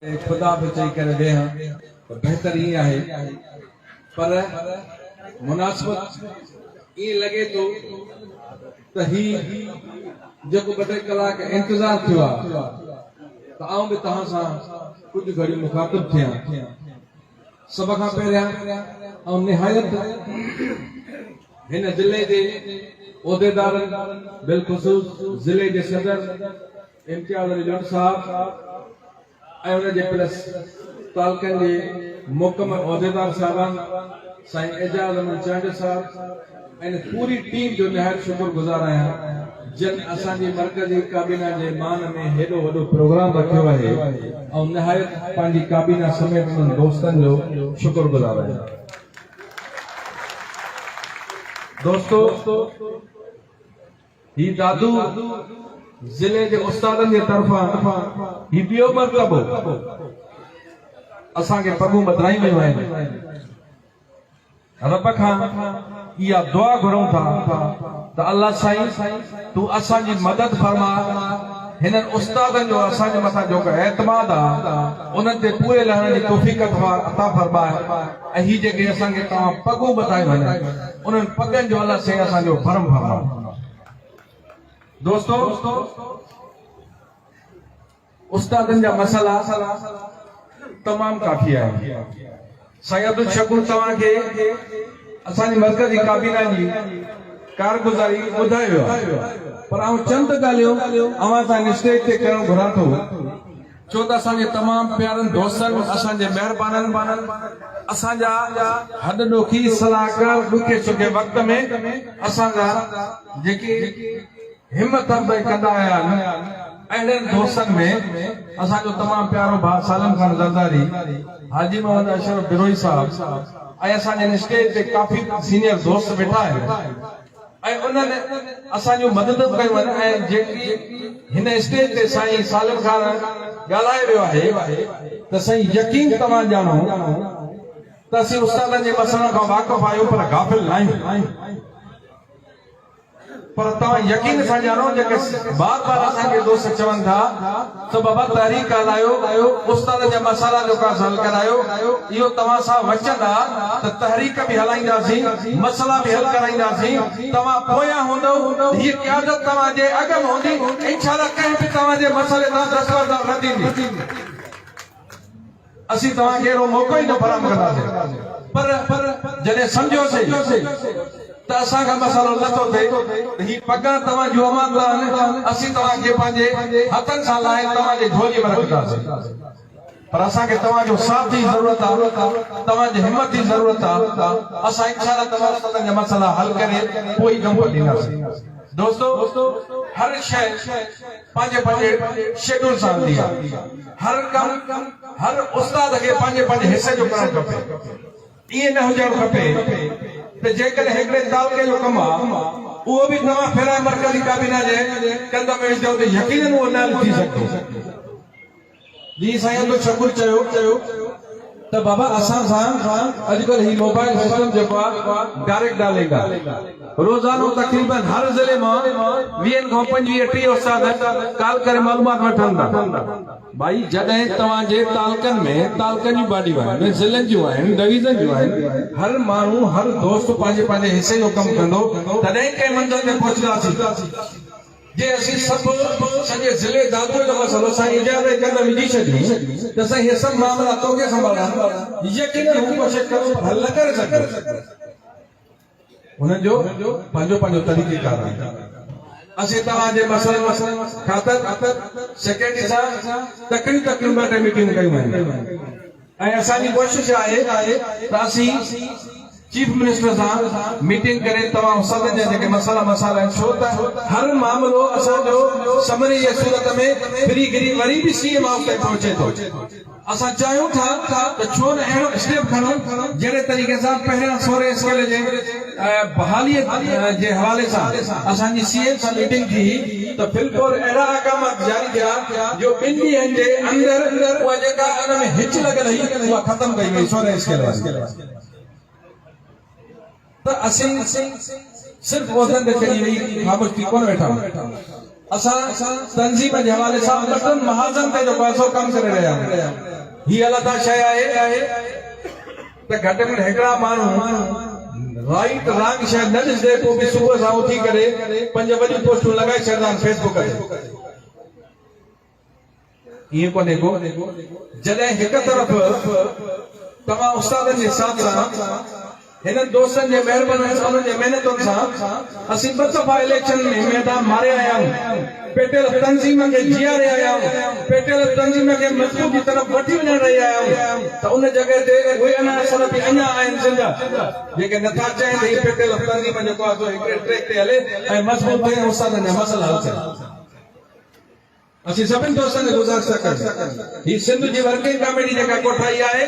खुदा पे चई करे वेहा बेहतर ही आहे पर मुनासिबत ये लगे तो ही जो बटे कलाक इंतजार थियो तो आऊं भी तहां सा कुछ घड़ी मुखातिब थिया सब खां पहिरियां और निहायत हिन जिले के उहदेदार बिलखुसूस जिले के सदर इम्तियाज अली जट साहब प्लस तालकन के मुकम्मल उहदेदार साहबान साईं एजाज अहमद चांड साहब ऐं पूरी टीम जो निहायत शुक्रगुजार आहियां जिन असांजी मरकजी काबीना के मान में हेडो वडो प्रोग्राम रखियो है और निहायत पांजी काबीना समेत उन दोस्तन जो शुक्रगुजार आहियां। दोस्तों ही दादू जिले के उस्तादन के तरफा ही बियो मरतबो असा के पगू बदलाई में आए रब खां या दुआ घुरूं था तो अल्लाह साईं तू असा जी मदद फरमा हिन उस्तादन जो असा जे मथा जो एतमाद आ उन ते पूरे लहण की तौफीक अता फरमाए ही जे के असा के ता पगू बधाई वने उन पगन जो अल्लाह से असा जो भरम फरमा। दोस्तों उस्तादन जा मसला तमाम काफी है साईं अब्दुल शकूर तवा के असानी मरकजी काबीना जी कारगुजारी बुधायो पर आऊं चंद गालियों अवा सा स्टेज ते करण घुरा थो छो त असांजे तमाम प्यारन दोस्तन असांजे मेहरबानन असांजा हद ॾोखी सलाहकार ॾुखे सुखे वक्त में असांजा जेके हिम्मत कंदा आया अहिड़े दोस्तन में असांजो तमाम प्यारो भाउ सालम खान ज़रदारी हाजी मोहम्मद अशरफ बिरोई साहब ऐं असांजे स्टेज ते काफ़ी सीनियर दोस्त वेठा आहिनि ऐं उन्हनि असांजो मदद कयूं आहिनि ऐं जेकी हिन स्टेज ते साईं सालम खान ॻाल्हाए रहियो आहे त साईं यकीन तव्हां ॼाणो त असीं उस्तादनि जे मसइलनि खां वाक़िफ़ आहियूं पर गाफ़िल न आहियूं पर तव्हां यकीन सां ॼाणो जेके बार बार असांखे दोस्त चवनि था त बाबा तहरीक हलायो उस्ताद जा मसाला जेका हल करायो इहो तव्हां सां वचंदा त तहरीक बि हलाईंदासीं मसला बि हल कराईंदासीं तव्हां पोयां हूंदो हीअ क़यादत तव्हांजे अॻ में हूंदी इंशाअल्लाह कंहिं बि तव्हांजे मसइले तां दस्तबरदार न थींदी असीं तव्हांखे अहिड़ो मौक़ो ई न फराहम कंदासीं पर जॾहिं सम्झोसीं त असां का मसलो नथो थिए ही पगां तव्हां जो अमानत असीं तव्हांखे पंहिंजे हथनि सां लाहे तव्हांजे झोली में रखंदासीं पर असांखे तव्हांजो साथ जी ज़रूरत आहे तव्हांजी हिम्मत जी ज़रूरत आहे असां इंशाअल्लाह तव्हां जा मसला हल करे कोई गम ॾींदासीं। दोस्तों हर शइ पंहिंजे शेड्यूल सां हलंदी आहे हर कम हर उस्ताद खे पंहिंजे हिसे जो करणु खपे ईअं न हुजणु खपे ते जेकॾहिं हिकिड़े तालके जो कमु आहे उहो बि तव्हां फेराए मरकज़ी काबीना जे कंध में विझो त यकीनन उहो न थी सघंदो। जी साईं अब्दुल शकूर चयो त बाबा असां सां अॼुकल्ह ही मोबाइल सिस्टम जेको आहे डायरेक्ट डालेगा रोज़ानो तकरीबन हर ज़िले मां 20 खां 25 30 उस्ताद कॉल करे मालूमात वठनि था भाई जॾहिं तव्हांजे तालकनि जी बाडियूं आहिनि ज़िलनि जूं आहिनि डिवीज़न जूं आहिनि हर माण्हू हर दोस्त पंहिंजे हिसे जो कमु कंदो तॾहिं कंहिं मंज़िल ते पहुचंदासीं जे असीं सभु सॼे ज़िले दादू जो मसइलो साईं इजाज़त कंद विझी छॾी त साईं हे सभु मामला तोखे संभालणा यकीनन हू कोशिशि हल न करे सघंदो हुननि जो पंहिंजो तरीक़ेकार आहे। असीं तव्हांजे मसइले ख़ातिर सेक्रेटरी सां तकड़ियूं मीटिंग कयूं आहिनि ऐं असांजी कोशिशि आहे त असीं चीफ मिनिस्टर सां मीटिंग करे तव्हां सभिनी जा जेके मसला आहिनि छो त हर मामलो असांजो समरी जे सूरत में फिरी गिरी वरी बि सीएम हाउस ताईं पहुचे थो असां चाहियूं था त छो न अहिड़ो स्टेप खणूं जहिड़े तरीक़े सां पहिरियां 16 स्केल जे बहालीअ जे हवाले सां असांजी सीएम सां मीटिंग थी त बिल्कुलु अहिड़ा अहकामात जारी थिया जो 2 ॾींहंनि जे अंदरि उहा जेका उन में हिच लॻल हुई उहा ख़तम कई वई 16 स्केल त असीं सिर्फ उहदनि ते चढ़ी वई ख़ामोशी कोन वेठा असां तंज़ीम जे हवाले सां बटन महाजन ते जेको आहे कम करे रहिया आहियूं। ही अलॻि शइ आहे त घटि में घटि हिकिड़ा माण्हू राइट रॉन्ग शइ न ॾिसंदे पोइ बि सुबुह सां उथी करे 5 वॾियूं पोस्टूं लॻाए छॾंदा आहिनि फेसबुक ते। ईअं कोन्हे को जॾहिं हिकु तरफ़ तव्हां उस्तादनि जे साथ सां हिन दोस्तनि जे महिरबानी सां उन्हनि जे महिनतुनि सां असीं 2 दफ़ा इलेक्शन में मैदान मारे आया आहियूं, पेटियल तंज़ीम खे जीआरे आया आहियूं, पेटियल तंज़ीम खे मज़बूत जी तरफ़ वठी वञण रहिया आहियूं। त उन जॻह ते उहे अनासर बि अञा आहिनि ज़िंदा जेके नथा चाहिनि त हीअ पेटियल तंज़ीम जेको आहे सो हिकिड़े ट्रैक ते हले ऐं मज़बूत थिए उस्तादनि जा मसइला हल थियनि। असीं सभिनी दोस्तनि खे गुज़ारिश कयूं ही सिंध जी वर्किंग कमेटी जेका कोठाई आहे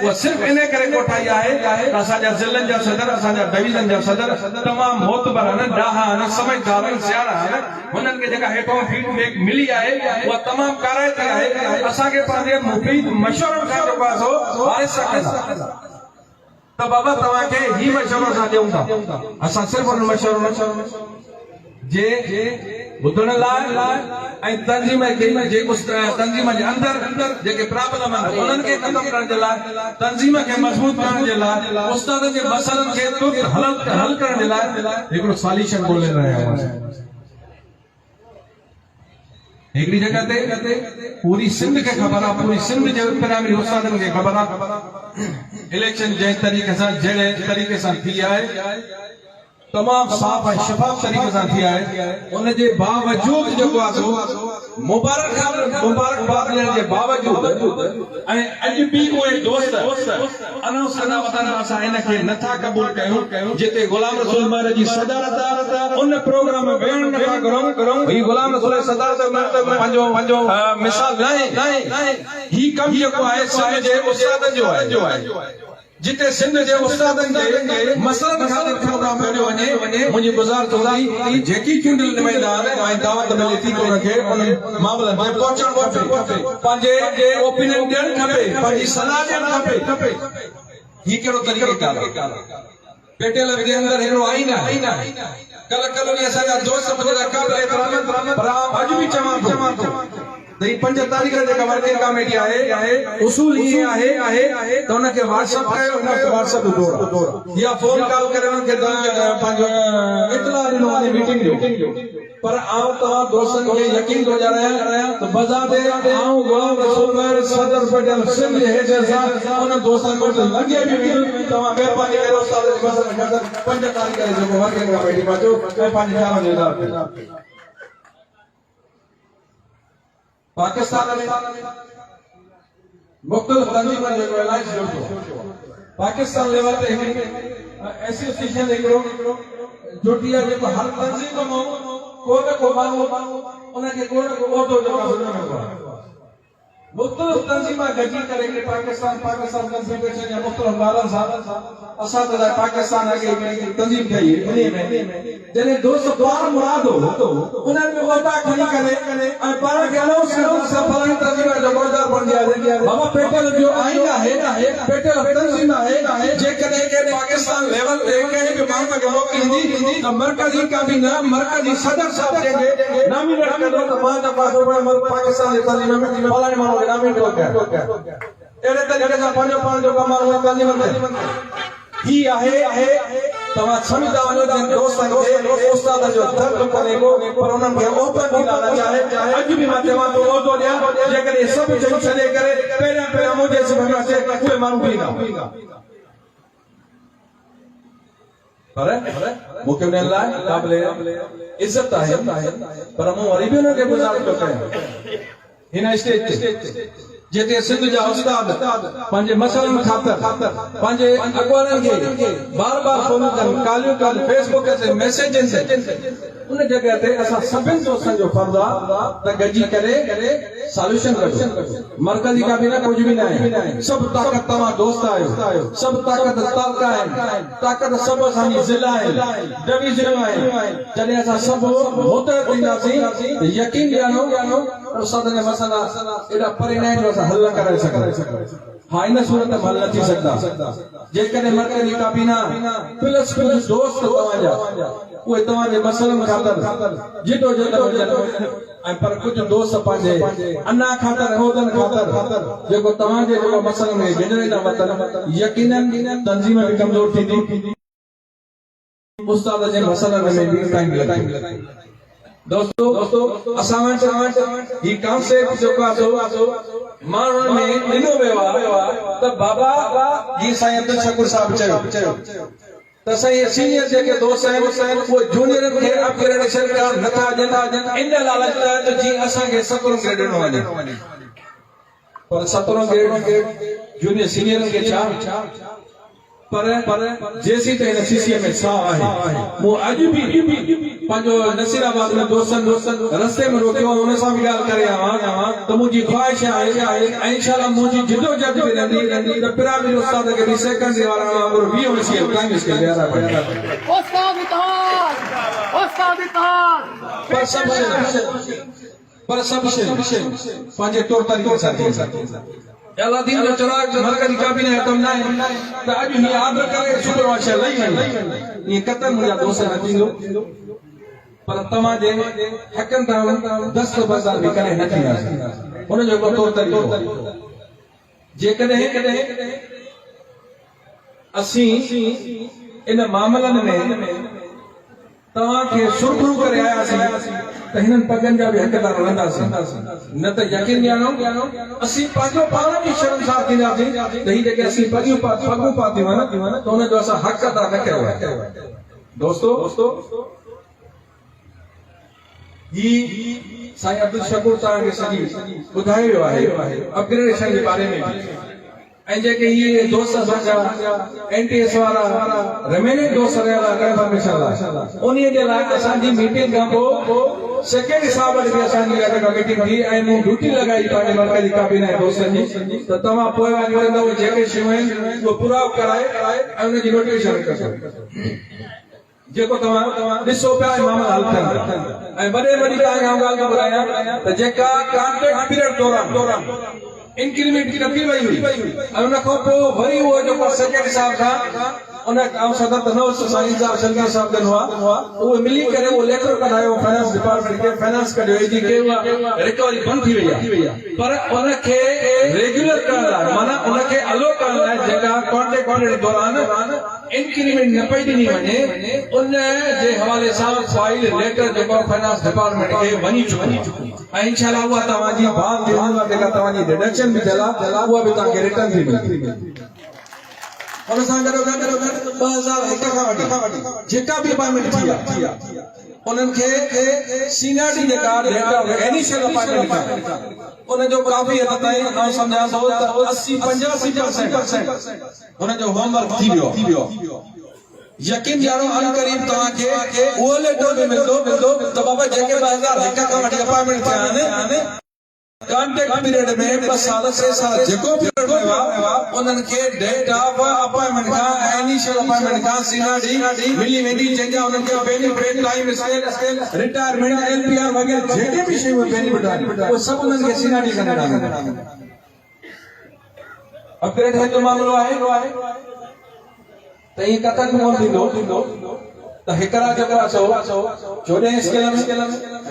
उहा सिर्फ़ इन करे कोठाई आहे त असांजा ज़िलनि जा सदर, असांजा डिवीज़न जा सदर तमामु मोतबर आहिनि, ॾाहा आहिनि, समझदार आहिनि, सियाणा आहिनि। हुननि खे जेका हेठों फीडबैक मिली आहे उहा तमामु काराइती आहे। असांखे पंहिंजे मुफ़ीद मशवरनि खां जेको आहे सो वारिस रखंदा त बाबा तव्हांखे ही मशवरो असां ॾियूं था। असां सिर्फ़ हुन मशवरो जे ॿुधण लाइ ऐं तंज़ीम तंज़ीम जे अंदरि जेके प्रॉब्लम आहिनि उन्हनि खे ख़तमु करण जे लाइ, तंज़ीम खे मज़बूत करण जे लाइ, उस्तादनि जे मसइलनि खे तुर्त हल करण जे लाइ हिकिड़ो सॉल्यूशन ॻोल्हे रहिया आहियूं। हिकिड़ी जगह ते पूरी सिंध खे ख़बर आहे, पूरी सिंध जे प्राइमरी उस्तादनि खे ख़बर आहे इलेक्शन जंहिं तरीक़े सां जहिड़े तरीक़े सां थी आहे तमामु साफ़ ऐं शफ़ाफ़ तरीक़े सां थी आहे। उनजे बावजूद जेको आहे सो मुबारकबाद ॾियण जे बावजूद ऐं अॼु बि उहे दोस्त अनाउंस कंदा वञनि असां हिनखे नथा क़बूल कयूं जिते गुलाम रसूल महर जी सदारत उन प्रोग्राम में वेहण नथा करूं। ही गुलाम रसूल सदारत पंहिंजो मिसाल नाहे। ही कमु जेको आहे सिंध जे उस्तादनि जो आहे जिते सिंध जे उस्तादनि खे मसइलनि ख़ातिर प्रोग्राम कयो वञे। मुंहिंजी गुज़ारिश हूंदी जेकी चूंडियल नुमाइंदा ऐं दावत मिले थी उनखे उन मामलनि में पहुचणु खपे, पंहिंजे ओपिनियन ॾियणु खपे, पंहिंजी सलाह ॾियणु खपे। ही कहिड़ो तरीक़ेकार पेटियल जे अंदरि हिकिड़ो आईन आहे। कल असांजा दोस्त मुंहिंजा क़ाबिल एतिराम पर अॼु बि चवां थो त 5 तारीख़ जेका वर्किंग कमेटी आहे उसूल ये आहे त उनखे व्हाट्सएप कयो, उनखे व्हाट्सएप जोड़ो या फोन कॉल करे उनखे पंहिंजो इतला ॾिनो आहे मीटिंग जो। पर आउं तव्हां दोस्तनि खे यकीन थो ॾियारायां त बज़ाते आउं गुलाम रसूल महर सदर पेटियल सिंध जे हैसियत सां उन दोस्तनि वटि लॻे बि वेंदुमि। तव्हां महिरबानी करे उस्ताद जे मसइले 5 तारीख़ जेको वर्किंग कमेटी में अचो ऐं पंहिंजी ख़्याल जो इज़हार कयो। पाकिस्तान में मुख़्तलिफ़ तंज़ीमनि जो इलाही जुड़ो पाकिस्तान लेवल ते एसोसिएशन हिकिड़ो जुड़ी आहे जेको हर तंज़ीम मां को न को माण्हू उनखे को न को उहिदो जेको आहे मुख़्तलिफ़ तंज़ीमा गॾिजी करे पाकिस्तान कंसल्टेशन या मुख़्तलिफ़ ॿारनि सां असां त पाकिस्तान अॻे तंज़ीम कई जॾहिं दोस्त पार मुराद हो उन्हनि में उहिदा खणी करे ऐं पाण खे अनाउंस कयो फलाणी तंज़ीम जो मौजूदु बणिजी आहे। बाबा पेटियल जो आईन आहे, पेटियल तंज़ीम आहे। जेकॾहिं के पाकिस्तान लेवल ते कंहिं बि माण्हू खे मोकिलींदी त मरकज़ी काबीना मरकज़ी सदर साहब जंहिंखे नॉमिनेट कंदो त मां चवां पाकिस्तान जे तंज़ीम में फलाणे माण्हू खे नॉमिनेट कयो। अहिड़े तरीक़े सां पंहिंजो पाण जो कमु आहे तंज़ीम ते ही आहे। तव्हां सम्झंदा वञो त दोस्तनि खे उस्ताद जो दर्द कोन्हे को पर उन्हनि खे ओपन ॾींदा चाहे अॼु बि मां चवां थो उहिदो ॾियां जेकॾहिं सभु चई छॾे करे पहिरियां मुंहिंजे सिम में अचे उहे माण्हू बि ईंदा। पर मूंखे उन्हनि लाइ क़ाबिल इज़त आहे पर मूं वरी बि उन्हनि खे गुज़ारिश थो कयां हिन स्टेज ते जिते सिंध जा उस्ताद पंहिंजे मसइलनि ख़ातिर पंहिंजे अॻवाननि खे बार फोन कनि, कॉलियूं कनि, फेसबुक ते मैसेजिस उन जगह ते असां सभिनि दोस्तनि जो फर्ज़ आहे त गॾिजी करे सॉल्यूशन कढूं। मरकज़ी काबीना कुझु बि न आहे, सभु ताक़त तव्हां दोस्त आहियो, सभु ताक़त तालका आहिनि, ताक़त सभु असांजी ज़िला आहिनि, डिवीज़नूं आहिनि। जॾहिं असां सभु मुतहद थींदासीं यकीन ॼाणो उस्ताद ने मसला एडा परे न जो हल न करे सके हाँ इन सूरत में हल न थी सकता जेकॾहिं मरकज़ी काबीना प्लस दोस्त तव्हांजा उहे तव्हांजे मसलनि ख़ातिर जिदो जहद हुजनि ऐं पर कुझु दोस्त पंहिंजे अना ख़ातिर उहिदनि ख़ातिर जेको तव्हांजे जेको मसलनि में गिणरे था वतन यकीनन तंज़ीम बि कमज़ोर थींदी उस्ताद जे मसलनि में बि टाइम लॻंदो दोस्तों असां वटि ही कॉन्सेप्ट जेको आहे माण्हुनि में ॾिनो वियो आहे त बाबा जी साईं अब्दुल शकूर साहिब चयो त साईं सीनियर जेके दोस्त आहिनि उहे जूनियरनि खे अपग्रेडेशन करणु नथा ॾियनि इन लालच त जीअं असांखे 17 ग्रेड ॾिनो वञे पर 17 ग्रेड जूनियर सीनियरनि खे छा पर जेसी त हिन सीसीए में सा आहे मूं अॼु बि पंहिंजो नसीराबाद में दोस्तनि रस्ते में रोकियो हुन सां बि ॻाल्हि करे आवां त मुंहिंजी ख़्वाहिश आहे ऐं इंशाअल्लाह मुंहिंजी जिदोजहद बि रहंदी त पिरामिड उस्ताद खे बि सेकेंडरी वारा वांगुरु 20 नसीब प्राइमरी स्कूल ॾियारा पर सभु शइ पंहिंजे तौर तरीक़े सां थी अलादीन जो चिराग मरकज़ी काबीना खत्म न आहे त अॼु हीअं आर्डर करे सुठो शइ लही वञे ईअं कतई मुंहिंजा दोस्त न थींदो पर तव्हांजे हक़नि तां दस्तबरदार बि करे न थींदासीं हुनजो को तौर तरीक़ो जेकॾहिं असीं इन मामलनि में तव्हांखे सुरखरू करे आयासीं त हिननि पगनि जा बि हक़दार रहंदासीं न त यकीन ॼाणो असीं पंहिंजो पाण बि शर्मसार थींदासीं त ही जेके असीं पगूं पातियूं आहिनि त हुनजो असां हक़ अदा न कयो आहे दोस्तो ही साईं अब्दुल शकूर तव्हांखे सॼी ॿुधायो वियो आहे अपग्रेडेशन जे बारे में ऐं जेके इहे दोस्त असांजा एनटीएस वारा रिमेनिंग दोस्त रहियल कंफर्मेशन उन्हीअ जे लाइ असांजी मीटिंग खां पोइ सेक्रेटरी साहिब वटि बि असांजी मीटिंग थी ऐं मूं ड्यूटी लॻाई पंहिंजे मरकज़ी काबीना जे दोस्तनि जी त तव्हां पोइ वञी जेके शयूं आहिनि उहे पूरा कराए ऐं उनजी नोटिफिकेशन कजो जेको तव्हां ॾिसो पिया मामला हल थियनि ऐं वॾे वॾी तव्हांखे ॻाल्हि ॿुधायां त जेका कॉन्ट्रेक्ट पीरियड दौरान इंक्रीमेंट की नथी वई हुई ऐं उन खां पोइ वरी उहो जेको सेक्रेटरी साहिब खां उन सदर त न साईं साहिब शंकर साहिब ॾिनो आहे उहे मिली करे उहो लेटर कढायो फाइनेंस डिपार्टमेंट खे फाइनेंस कढियो एजी के रिकवरी बंदि थी वई आहे पर उनखे रेगुलर करण लाइ माना उनखे अलो करण लाइ जेका कॉन्ट्रेक्ट पीरियड दौरान इंक्रीमेंट न पई ॾिनी वञे उन जे हवाले सां फाइल लेटर जेको फाइनेंस डिपार्टमेंट खे वञी चुकी ऐं इंशाअल्लाह उहा तव्हांजी बात जेका तव्हांजी डिडक्शन बि थियल आहे उहा बि तव्हांखे रिटर्न थी मिलंदी हुन सां गॾो 2001 खां वठी जेका बि अपॉइंटमेंट थी आहे उन्हनि खे सीनियरिटी जेका डेटा इनिशियल अपॉइंटमेंट खां उनजो काफ़ी हद ताईं मां सम्झां थो त 80-85% उनजो होमवर्क थी वियो यकीन ॼाणो अनकरीब तव्हांखे उहो लेटर बि मिलंदो त बाबा जेके 2001 खां वठी अपॉइंटमेंट थिया आहिनि कॉन्ट्रेक्ट पीरियड में 2 साल 6 साल जेको पीरियड हुआ उन्हनि खे डेट ऑफ अपॉइंटमेंट खां इनिशियल अपॉइंटमेंट खां सीनियरिटी मिली वेंदी जंहिंजा उन्हनि खे benefit time scale retirement LPR वगैरह जेके बि शयूं बेनिफिट आहिनि उहे सभु उन्हनि खे सीनियरिटी सां मिलंदा अपग्रेड है जो मामलो आहे त हीअ कथन कोन थींदो त हिकिड़ा जेका 14 स्केल में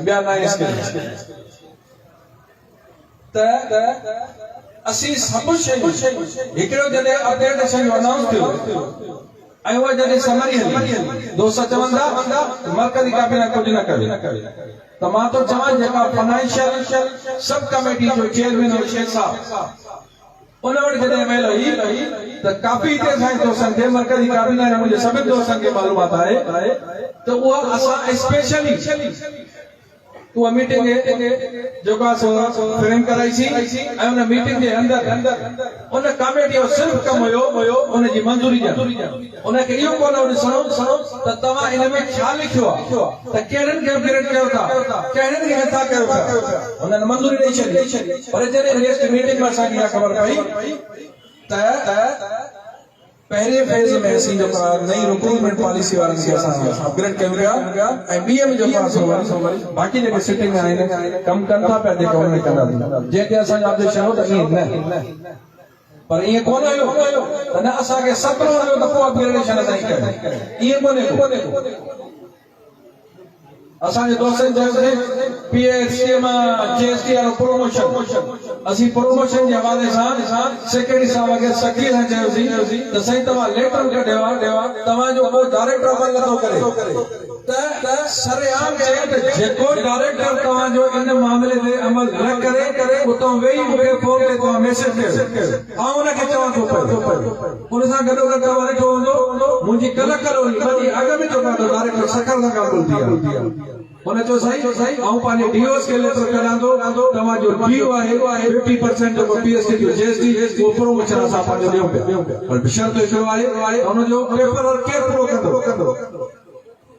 ॿिया 9 स्केल में असीं सभु शयूं हिकिड़ो जॾहिं अपग्रेडेशन जो अनाउंस थियो ऐं उहा जॾहिं समरी हली दोस्त चवंदा मरकज़ी काबीना कुझु न करे त मां थो चवां जेका फाइनेंशियल सब कमेटी जो चेयरमैन हो शेख साहब उन वटि जॾहिं महिल हुई त काफ़ी हिते असांजे दोस्तनि खे मरकज़ी काबीना जा मुंहिंजे सभिनी दोस्तनि खे मालूमात आहे त उहा असां स्पेशली उहा मीटिंग जेका फ्रेम कराईसी ऐं उन मीटिंग जे अंदरि उन कमेटी जो सिर्फ़ कमु हुयो उनजी मंज़ूरी ॾियणु उनखे इहो कोन ॾिसणो त तव्हां इन में छा लिखियो आहे त कहिड़नि खे अपग्रेड कयो था कहिड़नि खे नथा कयो था उन्हनि मंज़ूरी ॾेई छॾी पर जॾहिं नेक्स्ट मीटिंग में असांखे इहा ख़बर पई त पहले फेज में असीं जो नई रिक्रूटमेंट पॉलिसी वारनि खे असां अपग्रेड कयूं पिया ऐं ॿीं में जेको आहे बाक़ी जेके सिटिंग में आहिनि कमु कनि था पिया जेके उन्हनि कंदा जंहिंखे असांजो आदेश हो त ईअं न पर ईअं कोन हुयो त न असांखे 17 जो दफ़ो अपग्रेडेशन असां कयो ईअं कोन्हे असांजे दोस्तनि चयोसीं पीएचसी मां जीएसटी वारो प्रमोशन असीं प्रमोशन जे हवाले सां सेक्रेटरी साहब खे सख़्ती सां चयोसीं त साईं तव्हां लेटर कढियो आहे तव्हांजो को डायरेक्टर अमल नथो करे त सरेआम चए त जेको डायरेक्टर तव्हांजो इन मामले ते अमल न करे उतां वेही मूंखे फोन ते तव्हां मैसेज कयो ऐं उनखे चवां थो पियो उन सां गॾोगॾु तव्हां ॾिठो हूंदो मुंहिंजी कल्ह करोड़ी अॻ में चुका थो डायरेक्टर सखर सां ॻाल्हि थी आहे उन चयो साईं आऊं पंहिंजे डीओस खे लेटर कढां थो तव्हांजो ड्यू आहे 50% जेको पीएसटी जो जीएसटी उहो प्रमोशन असां पंहिंजो ॾियूं पिया पर शर्त हिकिड़ो आहे हुनजो पेपर वर्क केरु पूरो कंदो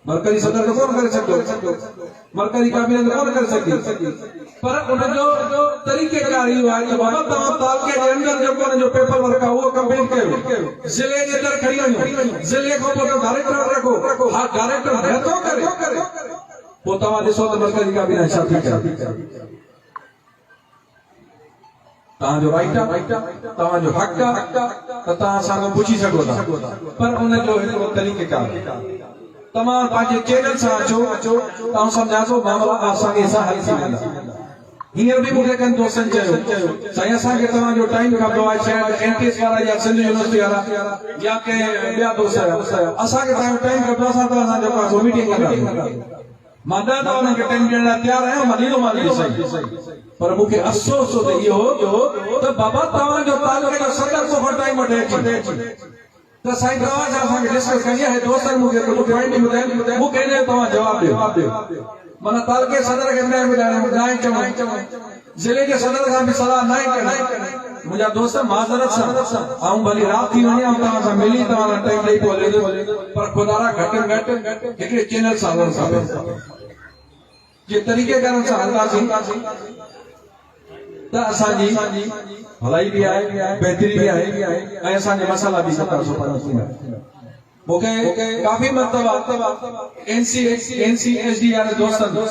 मरकज़ी सदर तो कोन करे सकदो मरकज़ी काबिनेट कोन करे सकदी पर उनजो तरीक़ेकार इहो आहे त बाबा तव्हां तालके जे अंदर जेको उनजो पेपर वर्क आहे उहो कंप्लीट कयो ज़िले जे अंदर खणी वञो ज़िले खां पोइ डायरेक्टर रखो हा डायरेक्टर नथो करे पोइ तव्हां ॾिसो त मरकज़ी काबिनेट छा थी करे तव्हांजो राइट आहे तव्हांजो हक़ आहे त तव्हां असांखां पुछी सघो था पर उनजो हिकिड़ो तरीक़ेकार तमाम पंहिंजे चैनल सां अचो तव्हां सम्झा थो मामला आसानी सां हल थी वेंदा हींअर बि मूंखे कंहिं दोस्तनि चयो साईं असांखे तव्हांजो टाइम खपंदो आहे शायदि एनटीएस वारा या सिंध यूनिवर्सिटी वारा या कंहिं ॿिया दोस्त असांखे तव्हांजो टाइम खपंदो असां तव्हां सां जेको आहे मीटिंग कंदा मां न त हुननि खे टाइम ॾियण लाइ तयारु आहियां मां ॾींदो सही पर मूंखे अफ़सोस थो थिए इहो त बाबा तव्हांजो तालुके जो 70 टाइम वठे त साईं तव्हां छा असांखे डिस्कस करणी आहे दोस्तनि मूंखे कुझु पॉइंट ॿुधाइनि मूंखे इन जो तव्हां जवाबु ॾियो माना तालुके सदर खे न ॿुधाइण चवण ज़िले जे सदर खां बि सलाह न करण मुंहिंजा दोस्त माज़रत सां ऐं भली राति थी वञे ऐं तव्हां सां मिली तव्हां टाइम ॾेई पोइ पर खुदारा घटि में घटि हिकिड़े चैनल सां हलणु खपे जे तरीक़ेकार सां हलंदासीं त असांजी भलाई बि आहे बहितरी बि आहे ऐं असांजे मसाला बि थींदा मूंखे काफ़ी मरतबा एनसीएसडी वारे दोस्तनि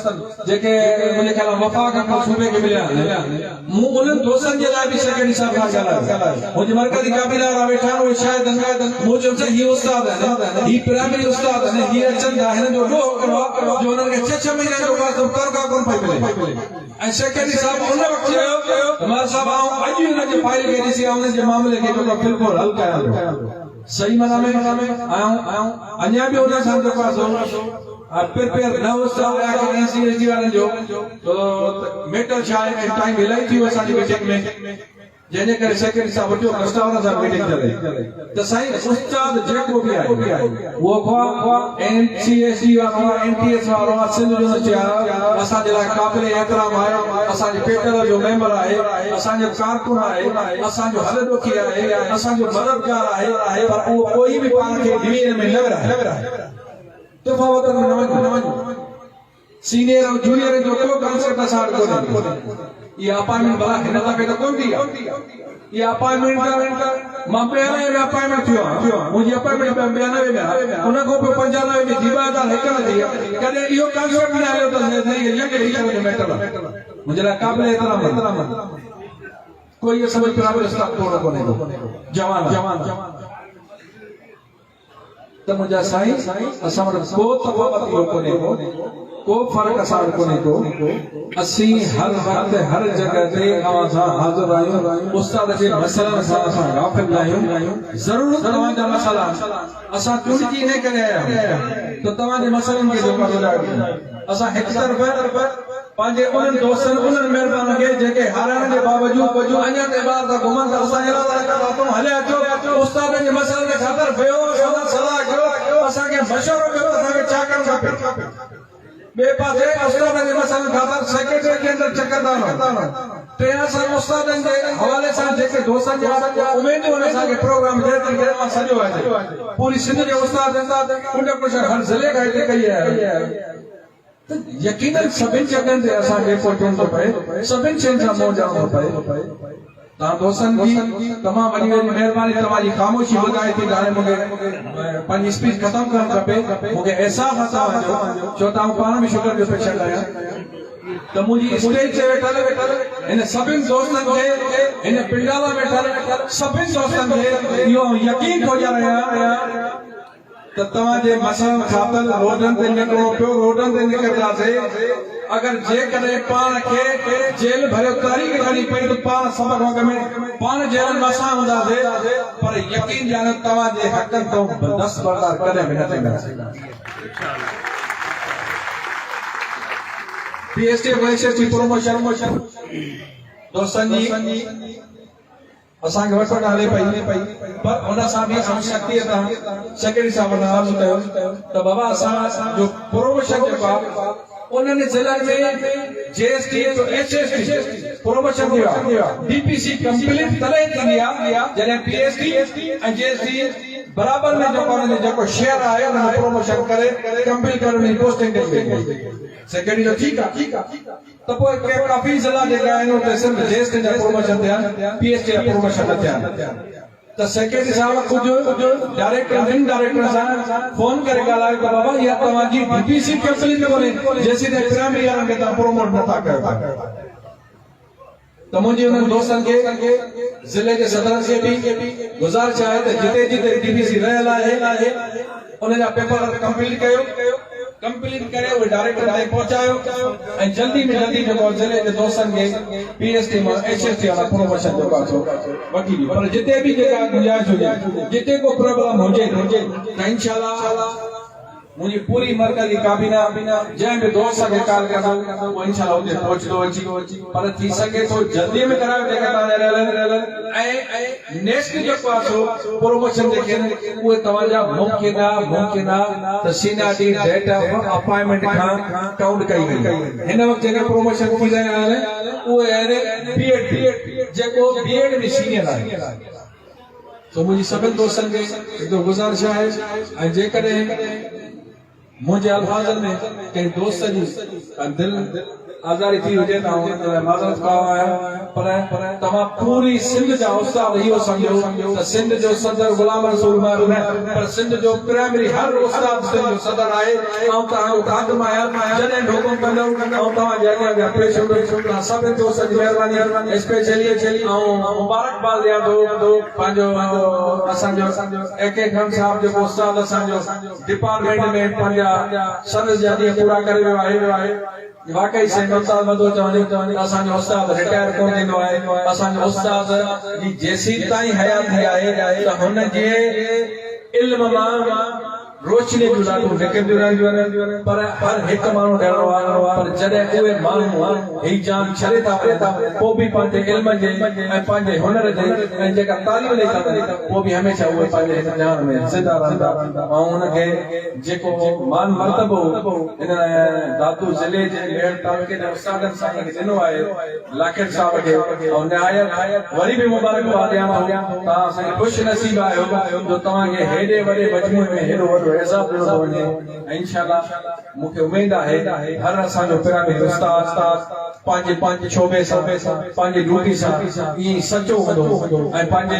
जेके मुंहिंजे ख़्याल वफ़ाक़ खां सूबे खे मिलिया मूं उन्हनि दोस्तनि जे लाइ बि सेक्रेटरी साहब खां ॻाल्हायो मुंहिंजी मरकज़ी काबिनेट वारा वेठा आहिनि उहे शायदि मूं चयो हीअ उस्ताद आहिनि हीअ प्राइमरी उस्ताद आहिनि हीअ अचनि था हिननि जो ॾोह हिकिड़ो आहे जो हुननि खे 6 महीने जो तनख़्वाह कोन पई मिले ऐं सेक्रेटरी साहब उन वक़्तु चयो मां साहब आऊं अॼु हिन जी फाइल खे ॾिसी हुननि जे मामले खे बिल्कुलु हल कयां सही माना में आऊं अञा बि हुन सां जेको आहे प्रिपेयर न हुअसि एनसीएसडी वारनि जो मैटर छा आहे टाइम इलाही थी वियो असांजी मीटिंग में जंहिंजे करे सेक्रेटरी साहब वठियो प्रस्तावना सां मीटिंग करे त साईं उस्ताद जेको बि आहे उहो एनसीएसडी वारो एनटीएस वारो सिंध यूनिवर्सिटी वारो असांजे लाइ क़ाबिल एहतराम आहे असांजे पेटल जो मेंबर आहे असांजो कारकुन आहे असांजो हलॾोखी आहे असांजो मददगार आहे पर उहो कोई बि पाण खे डिवीजन में न विराहे तफ़ावतनि में न वञो सीनियर ऐं जूनियर जो को कॉन्सेप्ट असां वटि कोन्हे इहा अपॉइंटमेंट भला हिन दफ़े त कोन थी आहे इहा अपॉइंटमेंट मां 92 में अपॉइंटमेंट थियो आहे मुंहिंजी अपॉइंटमेंट 92 में उन खां पोइ 95 में जीवादार हिकु न थी कॾहिं इहो कॉन्सेप्ट न आयो त मैटर मुंहिंजे लाइ क़ाबिल एहतराम कोई इहो समझ प्राइवेट स्टाफ कोन्हे जवान त मुंहिंजा साईं असां वटि को तफ़ावत कोन्हे को फर्क असां वटि कोन्हे को असीं हर वक़्तु हर जॻह ते अवां सां हाज़िर आहियूं उस्ताद जे मसइलनि सां असां गाफ़िल न आहियूं ज़रूर तव्हांजा मसइला असां चूंडजी न करे आया आहियूं त तव्हांजे मसइलनि खे जेको ॿुधायो असां हिकु तरफ़ पंहिंजे उन्हनि दोस्तनि उन्हनि महिरबान खे जेके हाराइण जे बावजूदि अञा ते ॿार था घुमनि था असां अहिड़ा हले अचो उस्ताद जे मसइलनि खे ख़ातिर वियो सलाह कयो असांखे मशवरो कयो असांखे छा करणु खपे ॿिए पासे उस्तादनि जे मसइलनि ख़ातिर सेक्रेटरी के अंदरि चकर टे असां उस्तादनि जे हवाले सां जेके दोस्तनि जे उमेदूं आहिनि असांखे प्रोग्राम ॾियनि मां सॼो आहे पूरी सिंध जे उस्ताद कुंड कुछ हर ज़िले खां हिते कई आहे त यकीनन सभिनि जॻहनि ते असांखे पहुचणो थो पए सभिनि शयुनि सां मोह ॾियणो थो पए तव्हां दोस्तनि जी तमामु वॾी वॾी महिरबानी तव्हांजी ख़ामोशी ॿुधाए थी हाणे मूंखे पंहिंजी स्पीच ख़तमु करणु खपे मूंखे अहसासु आहे तव्हांजो छो त आउं पाण बि शुगर जो पेशेंट आहियां त मुंहिंजी स्टेज ते वेठल हिन सभिनि दोस्तनि खे हिन पिंडाला वेठल सभिनि दोस्तनि खे इहो यकीन थो ॾियारां त तव्हांजे मसइलनि ख़ातिर रोडनि ते निकिरणो पियो रोडनि ते निकिरंदासीं अगर जेकॾहिं पाण खे जेल भरियो तारीख़ खणी पई त पाण सबक़ वक़्त में पाण जेल में असां हूंदासीं पर यकीन ॼाण तव्हांजे हक़नि तो दस्तबरदार कॾहिं बि न थींदासीं PhD प्रोमोशन दोस्तनि जी असांखे वठण हले पई पर हुन सां बि असां शक्तिअ तां सेक्रेटरी साहब ने अर्ज़ु कयो त बाबा असांजो प्रोमोशन जेको आहे उन्हनि ज़िलनि में JST तो HST प्रोमोशन दियो DPC कंप्लीट तॾहिं थींदी आहे जॾहिं PhD ऐं JST बराबर में जेको उन्हनि जेको शेयर आहे उन प्रोमोशन करे कंप्लीट करण जी पोस्टिंग ॾेई सेक्रेटरी जो ठीकु आहे त पोइ काफ़ी ज़िला जेका आहिनि उते सिर्फ़ JST जा प्रोमोशन थिया PhD जा प्रोमोशन न थिया त सेक्रेटरी साहब कुझु डायरेक्टर इन डायरेक्टर सां फोन करे ॻाल्हायो त बाबा इहा तव्हांजी DPC कंप्लीट कोन्हे जेसीं ताईं प्राइमरी वारनि खे तव्हां प्रोमोट नथा कयो त मुंहिंजी उन्हनि दोस्तनि खे ज़िले जे सदर खे बि गुज़ारिश आहे त जिते जिते DPC रहियल आहे उन जा पेपर कंप्लीट कयो कंप्लीट करे उहे डायरेक्टर ताईं पहुचायो ऐं जल्दी में जल्दी जेको ज़िले जे दोस्तनि खे PhD मां HST वाला प्रोमोशन जेको आहे वठी ॾियो पर जिते बि जेका गुंजाइश हुजे जिते को प्रॉब्लम हुजे त इंशाल्लाह मुझे पूरी मरकजी काबीना जंहिं बि दोस्त खे कॉल कंदो वो इंशाल्लाह उते पहुचदो अची पर थी सके तो जल्दी में करायो जेका तव्हां रहल ऐं नेक्स्ट जेको आहे सो प्रोमोशन जेके उहे तव्हांजा मुमकिन आहे त सीनियरिटी डेट ऑफ अपॉइंटमेंट खां काउंट कई वई हिन वक़्तु जेके प्रोमोशन थी रहिया आहिनि उहे आहिनि बीएड जेको बीएड में सीनियर आहे तो मुंहिंजी सभिनि दोस्तनि खे हिकिड़ो गुज़ारिश आहे ऐं जेकॾहिं मुझे अल्फाजन में कई दोस्त जी दिल आजारी थी हुजे त माज़रत कयो आहियां पर तव्हां पूरी सिंध जा उस्ताद इहो सम्झो त सिंध जो सदर गुलाम रसूल महबूब पर सिंध जो प्राइमरी हर उस्ताद सिंध जो सदर आहे ऐं तव्हांजो खादम आहियां जॾहिं हुकुम कंदो ऐं तव्हां जे अॻियां पेश हूंदो सभिनी दोस्तनि जी महिरबानी स्पेशली ऐं मुबारकबाद ॾियां थो पंहिंजो असांजो AK खान साहब जेको उस्ताद असांजो डिपार्टमेंट में पंहिंजा सर्विस जा ॾींहं पूरा करे वियो आहे वाकई से उस्ताद मदो चवणी असांजो उस्ताद रिटायर कोन थींदो आहे असांजो उस्ताद जी जेसीं ताईं हयाती आहे त हुन जे इल्म मां रोशनी जो ॾाढो विकिरंदियूं रहंदियूं पर हर हिकु माण्हू अहिड़ो आहे पर जॾहिं उहे माण्हू ही जान छॾे था वञनि पोइ बि पंहिंजे इल्म जे ऐं पंहिंजे हुनर जे ऐं जेका तालीम ॾेई था वञनि पोइ बि हमेशह उहे पंहिंजे हिन जान में ज़िंदा रहंदा ऐं हुनखे जेको मान मर्तबो हिन दादू ज़िले जे मेड़ तालुके जे उस्तादनि सां ॾिनो आहे लाखिर साहब खे ऐं निहायत वरी बि मुबारकबाद ॾियां थो तव्हां असांखे ख़ुशि नसीब आहियो जो तव्हांखे हेॾे वॾे मजमूए में हेॾो वॾो एज़ाब ॾिनो थो वञे इंशाल्लाह मूंखे उमेद आहे हर असांजो पिरामिड उस्ताद पंहिंजे शोबे सां पंहिंजे ड्यूटी सां ईअं सचो हूंदो ऐं पंहिंजे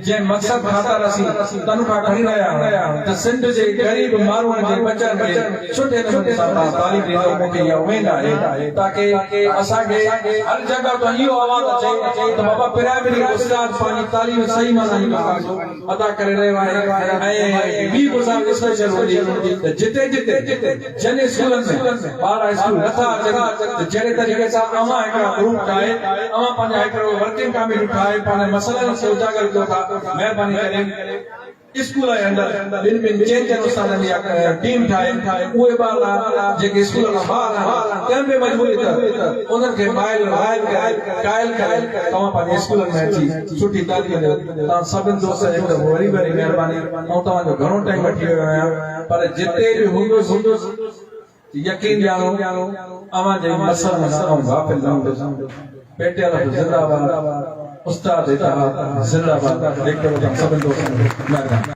जंहिं मक़सद ख़ातिर असीं तनख़्वाह खणी रहिया आहियूं त सिंध जे ग़रीब माण्हुनि जे बचनि खे सुठे नमूने सां तालीम ॾींदो मूंखे इहा उमेद आहे ताकी असांखे हर जॻह तां इहो आवाज़ अचे त बाबा पिरामिड उस्ताद पंहिंजी तालीम सही माना अदा करे रहियो आहे ऐं ॿी गुज़ारिश जिते जन स्कूलनि में ॿार स्कूल नथा अचनि जहिड़े तरीक़े सां अवां हिकिड़ा ग्रुप ठाहे अवां पंहिंजा हिकिड़ो वर्किंग कमेटी ठाहे पंहिंजे मसइलनि खे उजागर कयो था महिरबानी करे स्कूल जे अंदरि ॿिनि चइनि उस्तादनि जी टीम ठाहे उहे ॿार जेके स्कूल खां ॿाहिरि आहिनि कंहिं बि मजबूरी त उन्हनि खे कायल करे तव्हां पंहिंजे स्कूलनि में अची सुठी तालीम ॾियो तव्हां सभिनि दोस्तनि हिकु वरी महिरबानी ऐं तव्हांजो घणो टाइम वठी वियो आहियां पर जिते बि हूंदुसि यकीन ॼाणो अवां जे मसइलनि सां गाफ़िल न हूंदुसि पेटियल ज़िंदाबाद उस्ताद जिंदाबाद सभिनि दोस्तनि महिरबानी